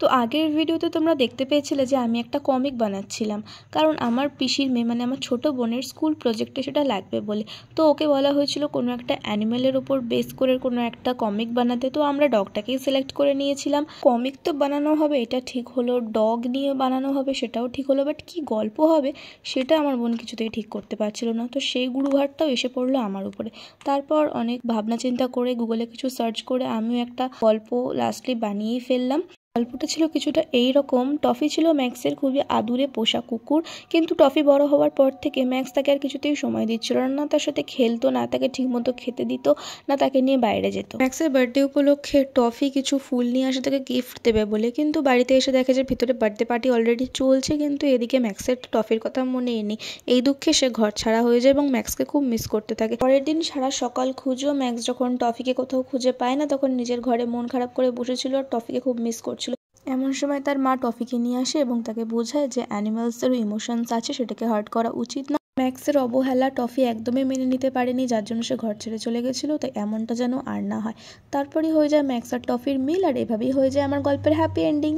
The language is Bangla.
তো আগের ভিডিওতে তোমরা দেখতে পেয়েছিলে যে আমি একটা কমিক বানাচ্ছিলাম, কারণ আমার পিসির মেয়ে মানে আমার ছোটো বোনের স্কুল প্রজেক্টে সেটা লাগবে বলে। তো ওকে বলা হয়েছিল কোনো একটা অ্যানিমেলের ওপর বেস করে কোনো একটা কমিক বানাতে। তো আমরা ডগটাকেই সিলেক্ট করে নিয়েছিলাম। কমিক তো বানানো হবে এটা ঠিক হলো, ডগ নিয়ে বানানো হবে সেটাও ঠিক হলো, বাট কি গল্প হবে সেটা আমার বোন কিছুতেই ঠিক করতে পারছিল না। তো সেই গুরুভারটাও এসে পড়লো আমার উপরে। তারপর অনেক ভাবনা চিন্তা করে গুগলে কিছু সার্চ করে আমিও একটা গল্প লাস্টলি বানিয়েই ফেললাম। গল্পটা ছিল কিছুটা এইরকম। টফি ছিল ম্যাক্সের খুবই আদুরে পোষা কুকুর, কিন্তু টফি বড় হওয়ার পর থেকে ম্যাক্স তাকে আর কিছুতেই সময় দিচ্ছিল না, তার সাথে খেলতো না, তাকে ঠিকমতো খেতে দিত না, তাকে নিয়ে বাইরে যেত। ম্যাক্সের বার্থডে উপলক্ষে টফি কিছু ফুল নিয়ে আসে তাকে গিফট দেবে বলে, কিন্তু বাড়িতে এসে দেখে যে ভিতরে বার্থডে পার্টি অলরেডি চলছে, কিন্তু এদিকে ম্যাক্সের টফির কথা মনেই নেই। এই দুঃখে সে ঘর ছাড়া হয়ে যায় এবং ম্যাক্সকে খুব মিস করতে থাকে। পরের দিন সারা সকাল খুঁজেও ম্যাক্স যখন টফিকে কোথাও খুঁজে পায় না, তখন নিজের ঘরে মন খারাপ করে বসেছিল আর টফিকে খুব মিস করছিল। এমন সময় তার মা টফিকে নিয়ে আসে এবং তাকে বোঝায় যে অ্যানিমালসেরও ইমোশনস আছে, সেটাকে হার্ট করা উচিত না। ম্যাক্সের অবহেলা টফি একদমই মেনে নিতে পারেনি, যার জন্য সে ঘর ছেড়ে চলে গেছিল। তাই এমনটা যেন আর না হয়। তারপরেই হয়ে যায় ম্যাক্স আর টফির মিল, আর এভাবেই হয়ে যায় আমার গল্পের হ্যাপি এন্ডিং।